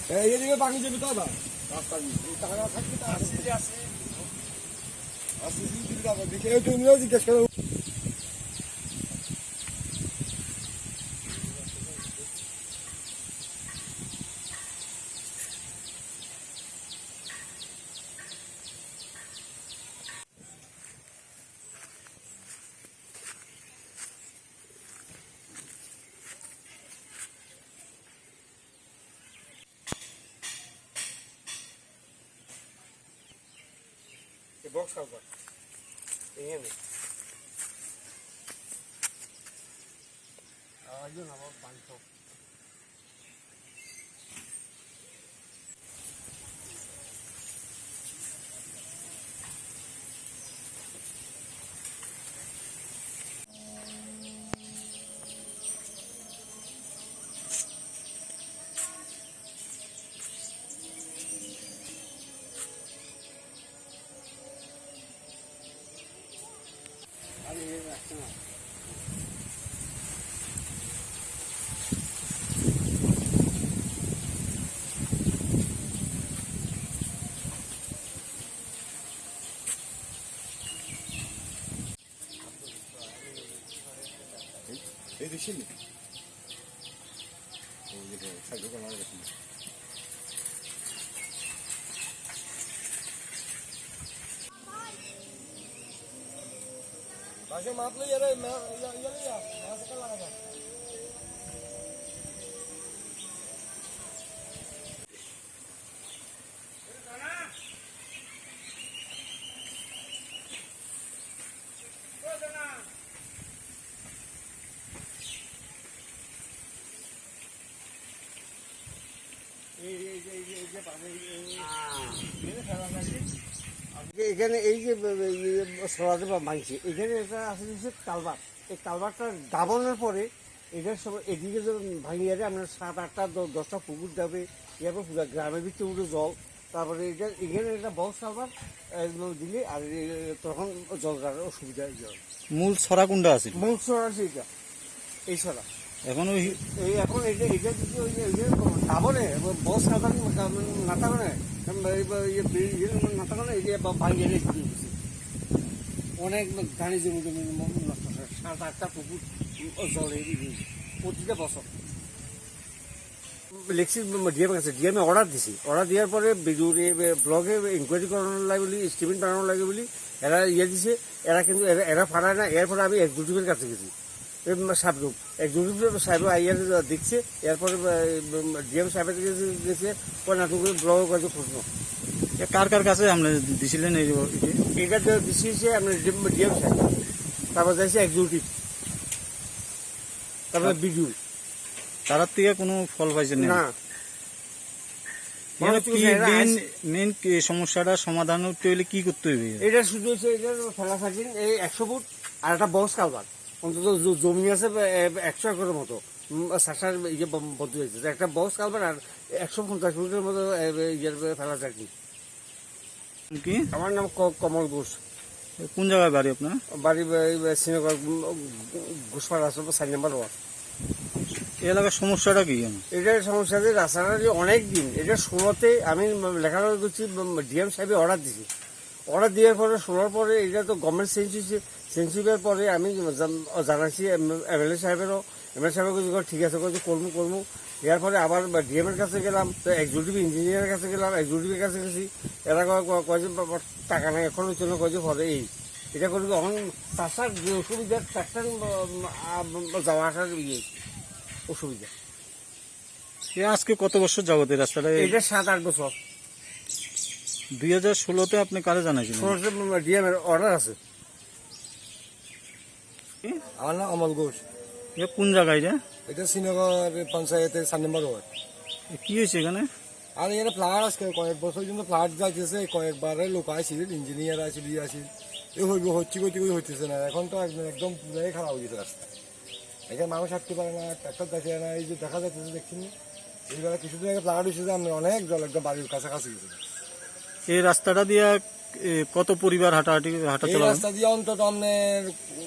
এদিকে বাকি যাবে তো আবার রাস্তা টাকা থাকবে তো আসছে তুমিও জিজ্ঞেস করো। বক্স খাবার এখানে আয়োজন আমার পাঁচ এই দেশে নি সাহায্য করা গেছে বাসে মাতলো ইয়ারে মাছ কালা লাগা এখানে এই যে সরাতে বা মানছি এখানে একটা আছে কালবার এই কালবারটা দাবানোর পরে এটার সব এদিকে যখন ভাঙিয়ে যায় আমরা 7-8টা 10টা পুকুর যাবে এরপর পুরো গ্রামের ভিতরে উঠে জল তারপরে এটা এখানে একটা বক্স কালবার দিলে আর তখন জল কাটার অসুবিধা জল মূল ছড়া কোনটা আছে? মূল ছড়া আছে এটা এই ছড়া এখন ওই এখন এটা যদি ওই দাবনে বক্স কালবার না থাকবে না থাকবে এটা ভাঙিয়ে রেখে অনেক ধানি জমি জমি নষ্ট 7-8টা পুকুর জলে প্রতিটা বছর লেখছি ডিএম কাছে ডিএমে অর্ডার দিছি অর্ডার দেওয়ার পরে ব্লগে ইনকোয়ারি করানোর লাগে বলি স্টিমেন্ট বানানোর লাগে বলি এরা দিছে এরা কিন্তু এরা ফাড়ায় না এরপরে আমি এক্সিকিউটিভের কাছে গেছি সাবরুম এক্সিকিউটিভ সাহেব আইয়ার দেখছে এরপরে ডিএম সাহেবের কাছে গেছে না তুমি ব্লগের কাছে খুঁজবো কার কার কাছে আপনি দিছিলেন? এটা দিচ্ছে আপনার ডিএম সাহেব তারপর যাইছে এক্সিকিউটিভ তারপরে বিডিও তার থেকে কোনো ফল পাইছেন না? মেন সমস্যাটা সমাধান করতে হলে কি করতে হবে? এটা শুধু হচ্ছে এটা ফেলা থাকেন এই 100 ফুট আর একটা বক্স কালবার অন্তত জমি আছে 100 একরের মতো শাসার ইয়ে বদ্ধ হয়েছে একটা বক্স কালবার আর 150 ফুটের মতো ইয়ের ফেলা থাকি। কি আমার নাম কমল ঘোষ। কোন জায়গায় বাড়ি আপনার? বাড়ি শ্রীনগর ঘোষপাড়া আছে 4 নম্বর ওয়ার্ড। এই এলাকার সমস্যাটা কি? এটার সমস্যা যে রাস্তাটা অনেক দিন এটা শুরুতে আমি লেখাপড়া করছি ডিএম সাহেবে অর্ডার দিছি অর্ডার দেওয়ার পরে শোনার পরে এটা তো গভর্নমেন্ট সেন্সিটিভের পরে আমি জানাচ্ছি এমএলএ সাহেবেরও এমএলএ সাহেবের ঠিক আছে করবো এর পরে আবার ডিএমের কাছে গেলাম তো এক্সিকিউটিভ ইঞ্জিনিয়ারের কাছে গেলাম এক্সিকিউটিভের কাছে গেছি এরা কয় যে টাকা নেই এখন জন্য কয় যে পরে এই এটা করবি এখন চাষার যে অসুবিধা ট্রাক্টর যাওয়া আসার ইয়ে অসুবিধা। আজকে কত বছর যাবত এই রাস্তাটা? এটা 7-8 বছর। 2016-তে আপনি কারে জানাইছিলেন? ডিএমের অর্ডার আছে। আমার নাম অমল ঘোষ। এটা কোন জায়গায়? এটা শ্রীনগর পঞ্চায়েতের 4 নম্বর ওয়ার্ড। কি হয়েছে এখানে? আর এখানে ফ্লাড আজকে কয়েক বছর জন্য ফ্লাড যাইতেছে কয়েকবারে লোক আসছিল ইঞ্জিনিয়ার আসছিল আসিল এ হইব হচ্ছে হইতেছে না এখন তো একদম পুরাই খারাপ হয়ে গেছে রাস্তা এখানে মানুষ হাঁটতে পারে না ট্রাক্টর দেখে না এই যে দেখা যাচ্ছে দেখছেন এইবার কিছুদিন আগে ফ্লাড হয়েছে যে আমরা অনেক জল একদম বাড়ির কাছাকাছি গেছে। এই রাস্তাটা দিয়ে কত পরিবার হাঁটা চলা? রাস্তা দিয়ে অন্তত আপনার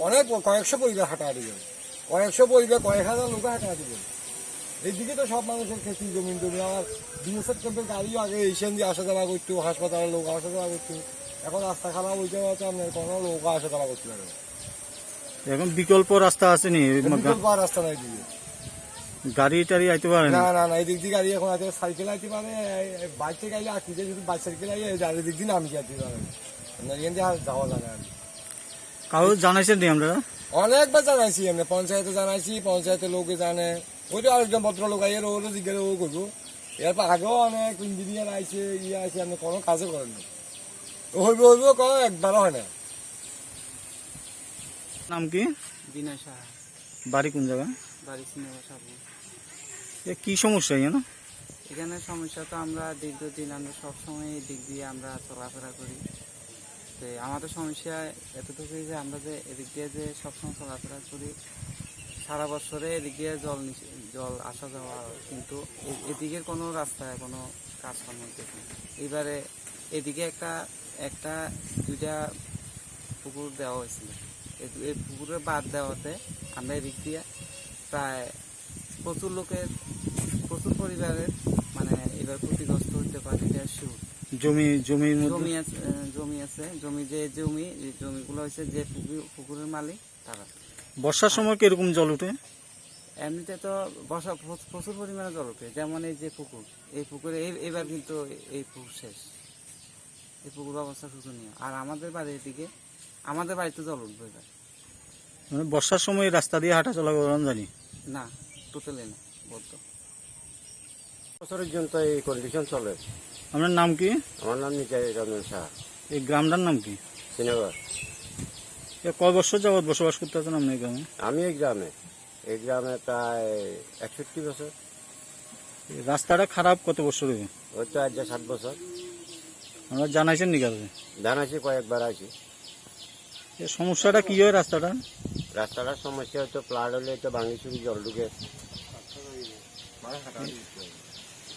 অনেক কয়েকশো পরিবার হাঁটাহাঁটি যাবে কয়েকশো পরিবার কয়েক হাজার লোক হাঁটাহাঁটি যাবে এইদিকে তো সব মানুষের খেতি জমি টমি। আমার বিএসএফ ক্যাম্পের গাড়িও আগে এইখান দিয়ে আসা যাওয়া করতো, হাসপাতালের লোক আসা যাওয়া করতো। এখন রাস্তা খারাপ হইতে পারছে, আপনার কোনো লোক আসা যাওয়া করতে পারে না। এখন বিকল্প রাস্তা আছে নি? বিকল্প আর রাস্তা নাই দিকে। গাড়ি টাড়ি আইতে পারে না? না না না, এদিক দিয়ে গাড়ি এখন আছে, সাইকেল আইতে পারে, বাইক থেকে আইলে আর কি যে শুধু বাইক সাইকেল আইলে এদিক দিয়ে নামি যেতে পারে না, এখান দিয়ে আর যাওয়া যায় না। কারো জানাইছেন নি আমরা? অনেকবার জানাইছি, এমনি পঞ্চায়েতে জানাইছি, পঞ্চায়েতের লোকে জানে, ওই তো আরেকজন ভদ্র লোক আইয়ে ওরও জিজ্ঞাসা ও করবো। এরপর আগেও অনেক ইঞ্জিনিয়ার আইছে, ইয়ে আইছে, আপনি কোনো কাজও করেন না। হইব হইব কোনো একবারও হয় না। নাম কি? বিনয় সাহা, বাড়ি কোন জায়গায়? বাড়ি সিনেমা সাবু। এ কি সমস্যা জানো? এখানে সমস্যা তো আমরা দীর্ঘদিন আমরা সবসময় এই দিক দিয়ে আমরা চলাফেরা করি। তো আমাদের সমস্যা এতটুকুই যে আমরা যে এদিক দিয়ে যে সবসময় চলাফেরা করি, সারা বছরে এদিক দিয়ে জল আসা যাওয়া, কিন্তু এদিকের কোনো রাস্তায় কোনো কাজকর্ম দেখি না। এবারে এদিকে একটা দুইটা পুকুর দেওয়া হয়েছিল, এই পুকুরের বাদ দেওয়াতে আমরা এদিক দিয়ে প্রায় প্রচুর পরিবারের মানে এবার ক্ষতিগ্রস্ত হতে পারে। জমির মধ্যে জমি আছে, এই জমিগুলো হয়েছে যে পুকুরের মালিক তারা। বর্ষার সময় কিরকম জল উঠে? এমনিতে তো বর্ষা প্রচুর পরিমাণে জল ওঠে, যেমন এই যে পুকুর, এই পুকুরে এবার কিন্তু এই পুকুর শেষ, এই পুকুর অবস্থা শোচনীয়। আর আমাদের বাড়ির দিকে, আমাদের বাড়িতে জল উঠবে এবার। মানে বর্ষার সময় এই রাস্তা দিয়ে হাঁটা চলা করেন জানি না, টোটালি না বলতো। বছরের জন্য তো এই কন্ডিশন চলে। আপনার নাম কি? আমার নাম নিতাই রঞ্জন সাহা, এই গ্রামটার নাম কি? শ্রীনগর। কয় বছর যাবৎ বসবাস করতে আছেন আপনি এই গ্রামে? আমি এই গ্রামে প্রায় 61 বছর। এই রাস্তাটা খারাপ কত বছর হবে? ওই তো আজ 7 বছর। আমরা জানাইছেন নি কাছে? জানাইছি, কয়েকবার আছি। এই সমস্যাটা কি হয় রাস্তাটা? রাস্তাটার সমস্যা হয়তো ফ্লাড হলে তো ভাঙি চুরি জল ঢুকে।